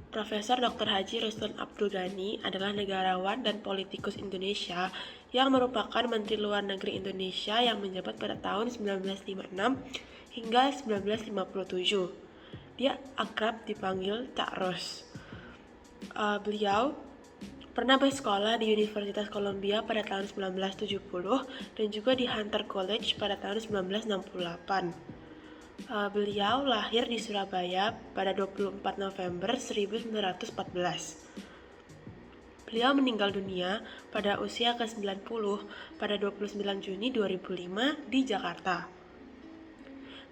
Profesor Dr. Haji Ruslan Abdul Ghani adalah negarawan dan politikus Indonesia yang merupakan Menteri Luar Negeri Indonesia yang menjabat pada tahun 1956 hingga 1957. Dia akrab dipanggil Cak Ros. Beliau pernah bersekolah di Universitas Columbia pada tahun 1970 dan juga di Hunter College pada tahun 1968. Beliau lahir di Surabaya pada 24 November 1914. Beliau meninggal dunia pada usia ke-90 pada 29 Juni 2005 di Jakarta.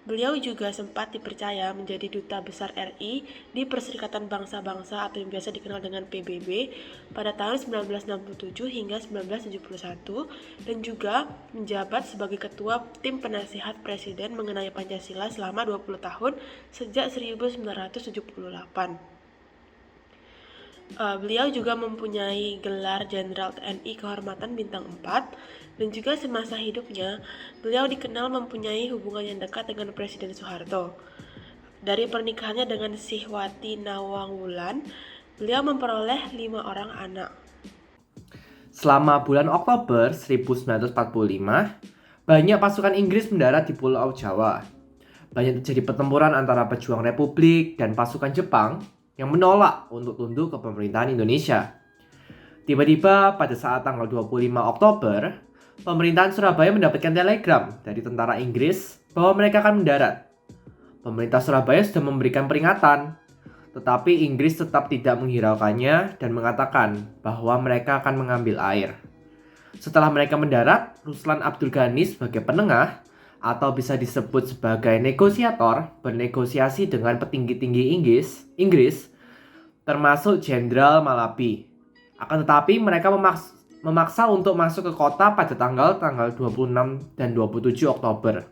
Beliau juga sempat dipercaya menjadi Duta Besar RI di Perserikatan Bangsa-Bangsa atau yang biasa dikenal dengan PBB pada tahun 1967 hingga 1971 dan juga menjabat sebagai Ketua Tim Penasihat Presiden mengenai Pancasila selama 20 tahun sejak 1978. Beliau juga mempunyai gelar Jenderal TNI Kehormatan Bintang 4 dan juga semasa hidupnya beliau dikenal mempunyai hubungan yang dekat dengan Presiden Soeharto. Dari pernikahannya dengan Sihwati Nawangwulan, beliau memperoleh 5 orang anak. Selama bulan Oktober 1945, banyak pasukan Inggris mendarat di Pulau Jawa. Banyak terjadi pertempuran antara pejuang Republik dan pasukan Jepang yang menolak untuk tunduk ke pemerintahan Indonesia. Tiba-tiba pada saat tanggal 25 Oktober, pemerintahan Surabaya mendapatkan telegram dari tentara Inggris bahwa mereka akan mendarat. Pemerintah Surabaya sudah memberikan peringatan, tetapi Inggris tetap tidak menghiraukannya dan mengatakan bahwa mereka akan mengambil air. Setelah mereka mendarat, Ruslan Abdul Ghani sebagai penengah atau bisa disebut sebagai negosiator bernegosiasi dengan petinggi-tinggi Inggris termasuk Jenderal Malabi. Akan tetapi mereka memaksa untuk masuk ke kota pada tanggal 26 dan 27 Oktober.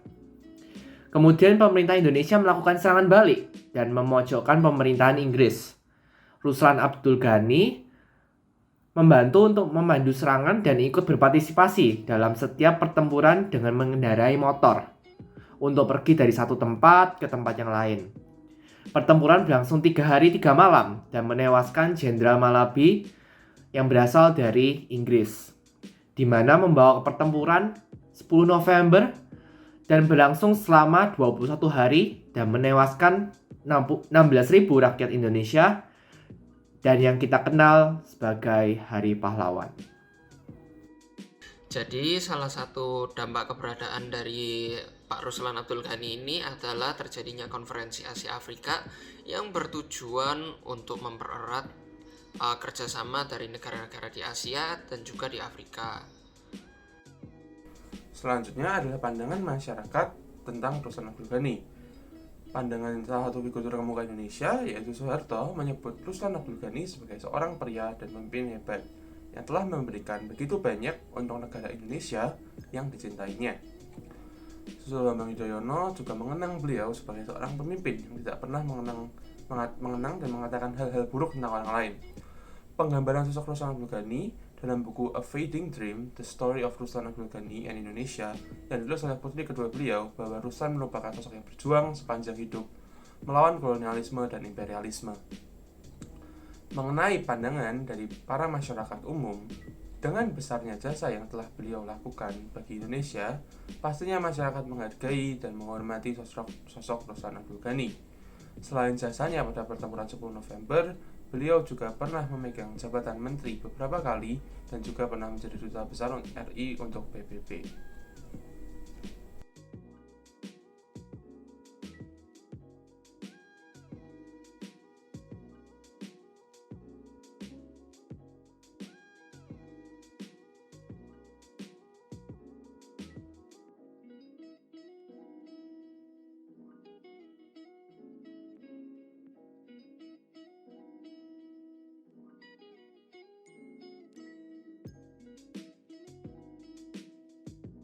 Kemudian pemerintah Indonesia melakukan serangan balik dan memojokkan pemerintahan Inggris. Ruslan Abdul Ghani membantu untuk memandu serangan dan ikut berpartisipasi dalam setiap pertempuran dengan mengendarai motor untuk pergi dari satu tempat ke tempat yang lain. Pertempuran berlangsung 3 hari 3 malam dan menewaskan Jenderal Malabi yang berasal dari Inggris, di mana membawa ke pertempuran 10 November dan berlangsung selama 21 hari dan menewaskan 16.000 rakyat Indonesia dan yang kita kenal sebagai Hari Pahlawan. Jadi salah satu dampak keberadaan dari Pak Ruslan Abdul Ghani ini adalah terjadinya konferensi Asia Afrika yang bertujuan untuk mempererat kerjasama dari negara-negara di Asia dan juga di Afrika. Selanjutnya adalah pandangan masyarakat tentang Ruslan Abdul Ghani. Pandangan salah satu figur terkemuka Indonesia, yaitu Soeharto, menyebut Ruslan Abdul Ghani sebagai seorang pria dan pemimpin hebat yang telah memberikan begitu banyak untuk negara Indonesia yang dicintainya. Susilo Bambang Yudhoyono juga mengenang beliau sebagai seorang pemimpin yang tidak pernah mengenang dan mengatakan hal-hal buruk tentang orang lain. Penggambaran sosok Ruslan Abdul Ghani dalam buku A Fading Dream, The Story of Ruslan Abdul Ghani and Indonesia, dan ditulis oleh putri kedua beliau, bahwa Ruslan merupakan sosok yang berjuang sepanjang hidup melawan kolonialisme dan imperialisme. Mengenai pandangan dari para masyarakat umum, dengan besarnya jasa yang telah beliau lakukan bagi Indonesia, pastinya masyarakat menghargai dan menghormati sosok Ruslan Abdul Ghani. Selain jasanya pada pertempuran 10 November, beliau juga pernah memegang jabatan menteri beberapa kali dan juga pernah menjadi duta besar RI untuk PBB.